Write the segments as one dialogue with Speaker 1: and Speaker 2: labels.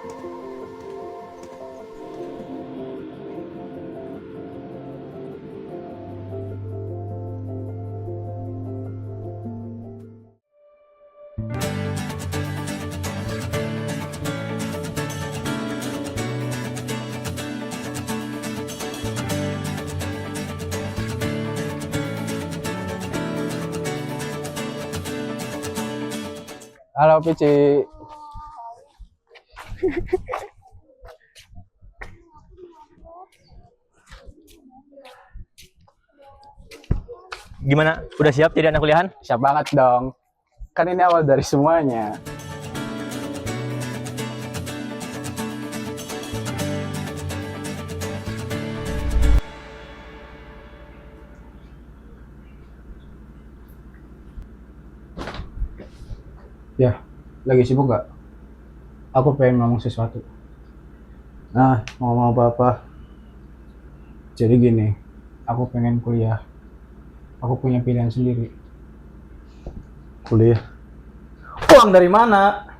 Speaker 1: Halo Pici.
Speaker 2: Gimana? Udah siap jadi anak kuliahan?
Speaker 1: Siap banget dong. Kan ini awal dari semuanya. Ya, lagi sibuk gak? Aku pengen ngomong sesuatu. Nah, ngomong apa-apa. Jadi gini, aku pengen kuliah. Aku punya pilihan sendiri.
Speaker 2: Kuliah. Uang dari mana?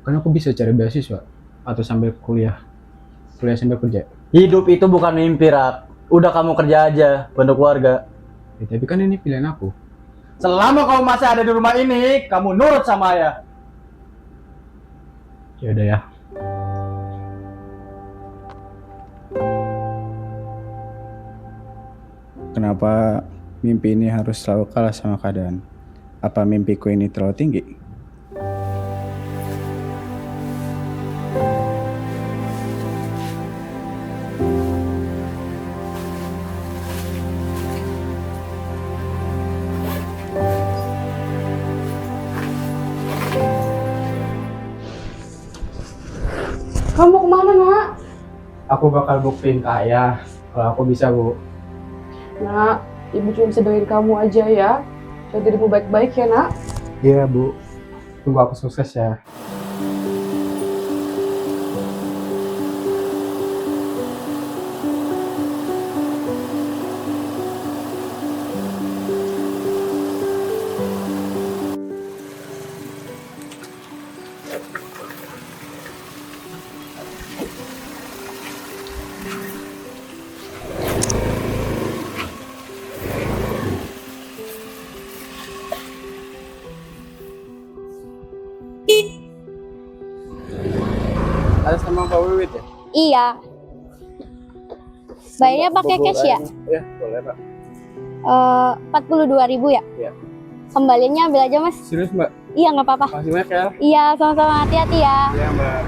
Speaker 1: Kan aku bisa cari beasiswa atau sambil kuliah. Kuliah sambil kerja.
Speaker 2: Hidup itu bukan mimpi, Rak. Udah kamu kerja aja, bentuk keluarga.
Speaker 1: Ya, tapi kan ini pilihan aku.
Speaker 2: Selama kamu masih ada di rumah ini, kamu nurut sama ayah.
Speaker 1: Ya udah ya. Kenapa mimpi ini harus selalu kalah sama keadaan? Apa mimpiku ini terlalu tinggi?
Speaker 3: Kamu kemana, Nak?
Speaker 1: Aku bakal buktiin ke ayah kalau aku bisa, Bu.
Speaker 3: Nak, Ibu cuma bisa doain kamu aja ya. Jadi dirimu baik-baik ya, Nak.
Speaker 1: Iya, Bu. Tunggu aku sukses ya. Atas nama Pak Wiwit ya?
Speaker 4: Iya. Bayarnya pakai cash ya?
Speaker 1: Iya, boleh, Pak.
Speaker 4: 42.000 ya?
Speaker 1: Iya.
Speaker 4: Kembaliannya ambil aja, Mas.
Speaker 1: Serius, Mbak?
Speaker 4: Iya, nggak apa-apa.
Speaker 1: Makasih banyak ya.
Speaker 4: Iya, sama-sama, hati-hati ya.
Speaker 1: Iya, Mbak.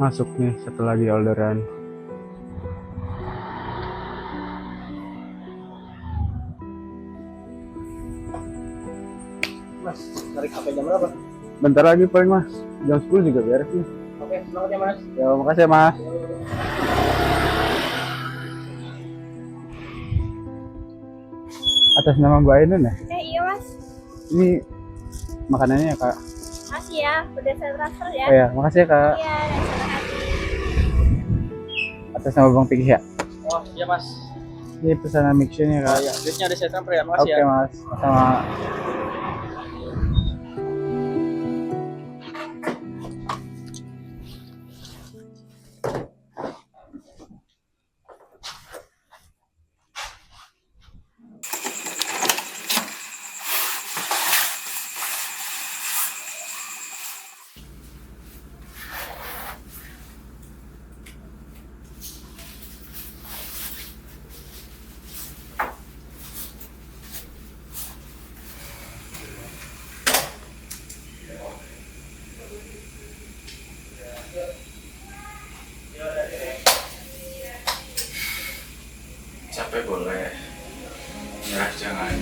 Speaker 1: Masuk nih setelah di orderan.
Speaker 2: Mas, tarik sampai jam berapa?
Speaker 1: Bentar lagi paling, Mas. Jam 10 juga beres nih.
Speaker 2: Oke, selamat ya, Mas.
Speaker 1: Ya, makasih ya, Mas. Atas nama Mbak Ainun ya?
Speaker 4: Iya, Mas.
Speaker 1: Ini makanannya ya, Kak.
Speaker 4: Makasih ya, udah saya transfer ya.
Speaker 1: Oh ya, makasih ya, Kak.
Speaker 4: Iya,
Speaker 1: Atas nama Bang Piki ya.
Speaker 2: Oh, iya, Mas.
Speaker 1: Ini pesanan mixnya, Kak.
Speaker 2: Oh, iya, duitnya udah saya transfer ya. Makasih
Speaker 1: Oke,
Speaker 2: ya.
Speaker 1: Mas. Sama. Capek boleh, nyerah jangan.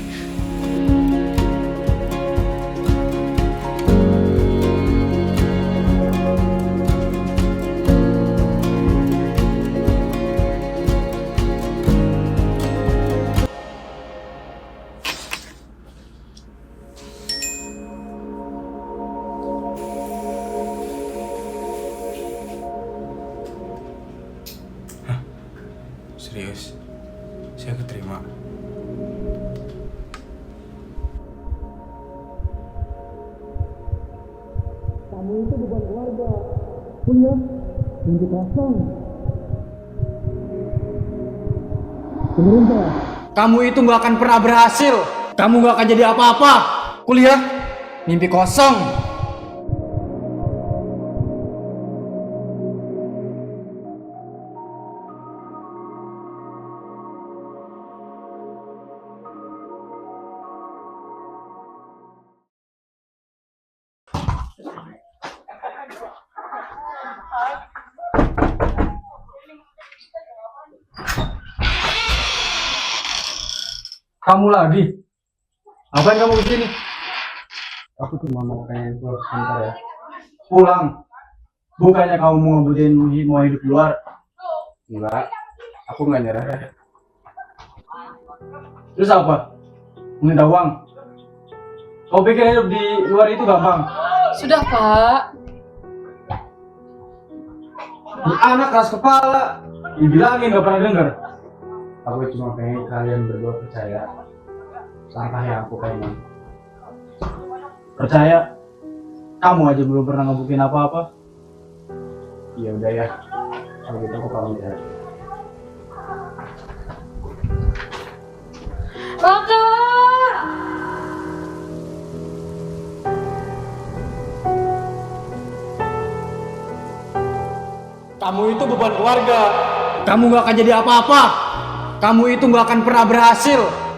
Speaker 3: beban keluarga.
Speaker 1: Kuliah, mimpi kosong. Pemerintah. Kamu itu nggak akan pernah berhasil. Kamu nggak akan jadi apa-apa. Kuliah, mimpi kosong. Kamu lagi? Ngapain kamu di sini? Aku cuma mau pengen pulang sebentar ya. Pulang? Bukannya kamu mau ngebutin mau hidup luar? Enggak, aku nggak nyerah. Terus apa? Minta uang? Kau pikir hidup di luar itu gampang?
Speaker 3: Sudah, Pak.
Speaker 1: Anak keras kepala, dibilangin gak pernah denger. Aku cuma pengen kalian berdua percaya langkah yang aku pengen. Percaya? Kamu aja belum pernah ngebuktiin apa-apa. Ya udah ya, kalau gitu aku pamit ya.
Speaker 3: Kakak!
Speaker 1: Kamu itu beban keluarga. Kamu gak akan jadi apa-apa. Kamu itu gak akan pernah berhasil.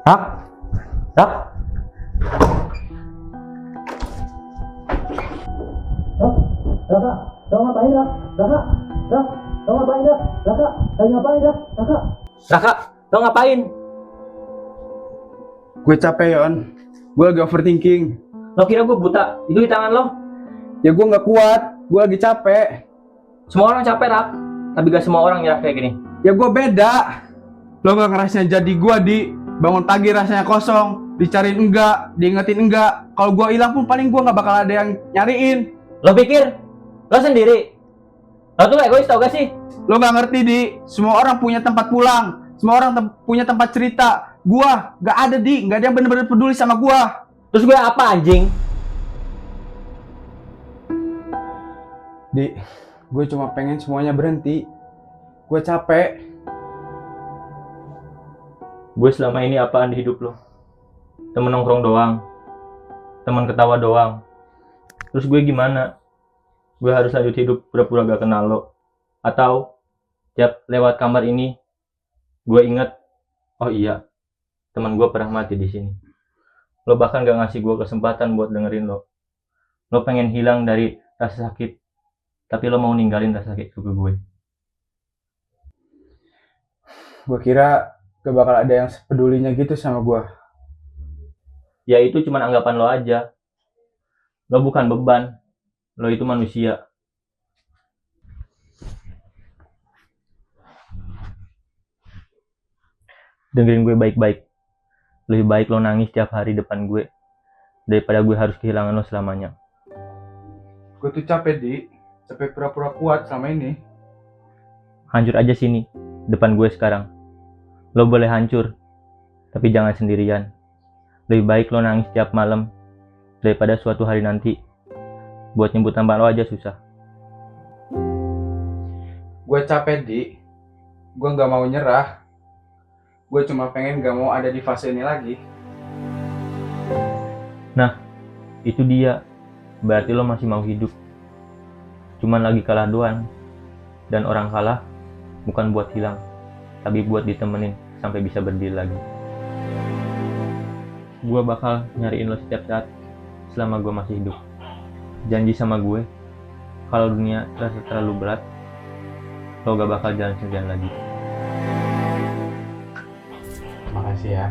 Speaker 2: Rak? Rak?
Speaker 1: Raka, kau ngapain Rak? Raka, kau ngapain Rak? Raka, lagi ngapain Rak? Raka.
Speaker 2: Raka, lo ngapain?
Speaker 1: Gue capek Yon, gue lagi overthinking.
Speaker 2: Lo kira gue buta? Itu di tangan lo?
Speaker 1: Ya gue nggak kuat, gue lagi capek.
Speaker 2: Semua orang capek, Rak. Tapi gak semua orang ya kayak gini.
Speaker 1: Ya gue beda. Lo nggak ngerasain jadi gue di bangun pagi rasanya kosong, dicariin enggak, diingetin enggak. Kalau gue hilang pun paling gue nggak bakal ada yang nyariin.
Speaker 2: Lo pikir lo sendiri? Lo tuh egois tau gak sih?
Speaker 1: Lo nggak ngerti di, semua orang punya tempat pulang, semua orang punya tempat cerita. Gua nggak ada di, nggak ada yang bener-bener peduli sama gua.
Speaker 2: Terus gue apa anjing?
Speaker 1: Di, gue cuma pengen semuanya berhenti. Gue capek.
Speaker 2: Gue selama ini apaan di hidup lo? Temen nongkrong doang, temen ketawa doang. Terus gue gimana? Gue harus lanjut hidup pura-pura gak kenal lo? Atau tiap lewat kamar ini gue inget, oh iya, teman gue pernah mati di sini. Lo bahkan gak ngasih gue kesempatan buat dengerin lo. Lo pengen hilang dari rasa sakit, tapi lo mau ninggalin rasa sakit ke gue.
Speaker 1: Gue kira gak bakal ada yang sepedulinya gitu sama gua.
Speaker 2: Ya itu cuma anggapan lo aja. Lo bukan beban, lo itu manusia. Dengerin gue baik-baik. Lebih baik lo nangis tiap hari depan gue daripada gue harus kehilangan lo selamanya.
Speaker 1: Gue tuh capek di, capek pura-pura kuat sama ini.
Speaker 2: Hancur aja sini, depan gue sekarang. Lo boleh hancur, tapi jangan sendirian. Lebih baik lo nangis tiap malam daripada suatu hari nanti buat nyebut nama lo aja susah.
Speaker 1: Gue capek di, gue nggak mau nyerah. Gue cuma pengen gak mau ada di fase ini lagi.
Speaker 2: Nah, itu dia. Berarti lo masih mau hidup. Cuman lagi kalah doang. Dan orang kalah bukan buat hilang, tapi buat ditemenin sampai bisa berdiri lagi. Gue bakal nyariin lo setiap saat selama gue masih hidup. Janji sama gue, kalau dunia terasa terlalu berat, lo gak bakal jalan sendirian lagi.
Speaker 1: Makasih ya.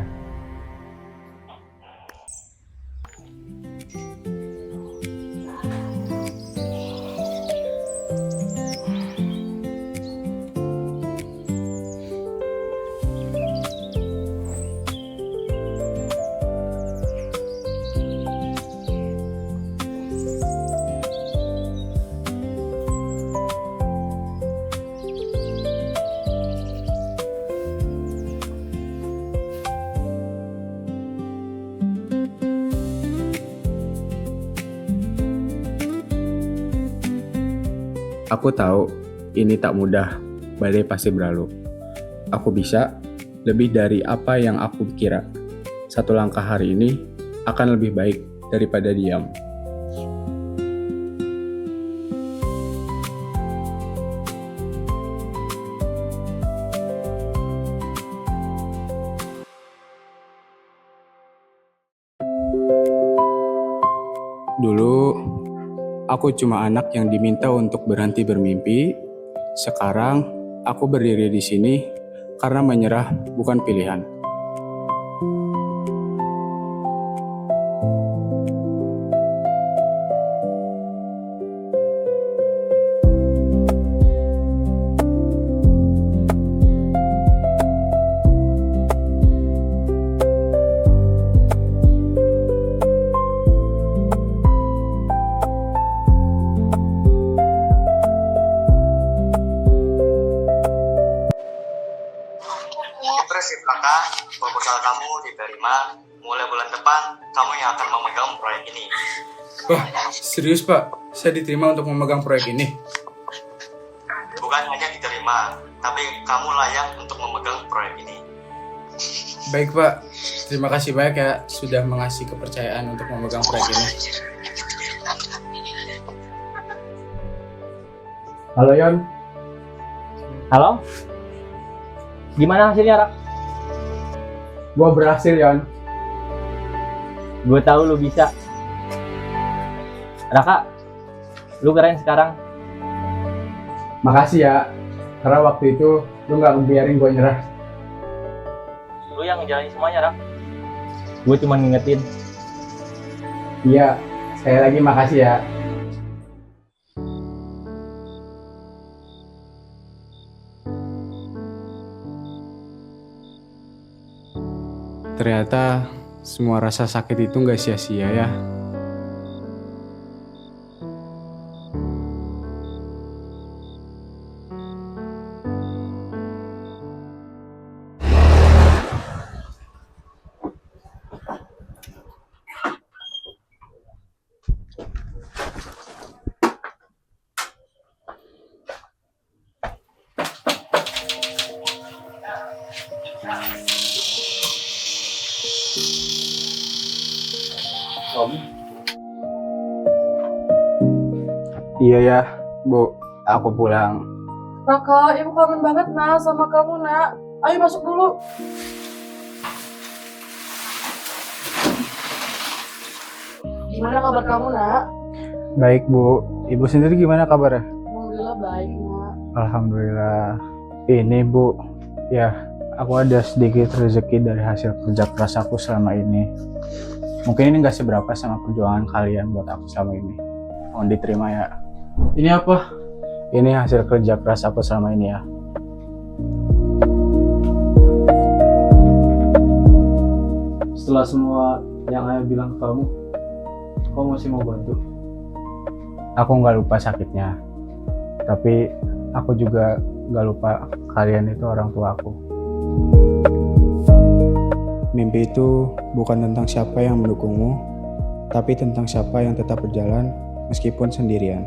Speaker 1: Aku tahu ini tak mudah, badai pasti berlalu. Aku bisa lebih dari apa yang aku kira. Satu langkah hari ini akan lebih baik daripada diam. Dulu, aku cuma anak yang diminta untuk berhenti bermimpi. Sekarang, aku berdiri di sini karena menyerah bukan pilihan.
Speaker 5: Impresif kakak, proposal kamu diterima. Mulai bulan depan, kamu yang akan memegang proyek ini.
Speaker 1: Wah, serius Pak? Saya diterima untuk memegang proyek ini?
Speaker 5: Bukan hanya diterima, tapi kamu layak untuk memegang proyek ini.
Speaker 1: Baik Pak, terima kasih banyak ya sudah mengasih kepercayaan untuk memegang proyek ini. Halo Yon.
Speaker 2: Halo? Gimana hasilnya, Rak?
Speaker 1: Gua berhasil Yon.
Speaker 2: Gue tahu lu bisa. Raka, lu keren sekarang.
Speaker 1: Makasih ya, karena waktu itu lu gak ngebiarin gue nyerah.
Speaker 2: Lu yang ngejalanin semuanya, Rak. Gue cuma ngingetin.
Speaker 1: Iya, sekali lagi makasih ya. Ternyata semua rasa sakit itu gak sia-sia ya.
Speaker 2: Om,
Speaker 1: Iya ya, Bu, aku pulang.
Speaker 3: Raka, ibu kangen banget nak sama kamu nak. Ayo masuk dulu. Gimana kabar kamu nak?
Speaker 1: Baik Bu, Ibu sendiri gimana kabarnya?
Speaker 3: Alhamdulillah baik nak.
Speaker 1: Alhamdulillah. Ini Bu, ya aku ada sedikit rezeki dari hasil kerja keras aku selama ini. Mungkin ini nggak seberapa sama perjuangan kalian buat aku selama ini. Mohon diterima ya.
Speaker 2: ini apa?
Speaker 1: Ini hasil kerja keras aku selama ini ya.
Speaker 2: Setelah semua yang ayah bilang ke kamu masih mau bantu?
Speaker 1: Aku nggak lupa sakitnya. Tapi aku juga nggak lupa kalian itu orang tua aku. Mimpi itu bukan tentang siapa yang mendukungmu, tapi tentang siapa yang tetap berjalan meskipun sendirian.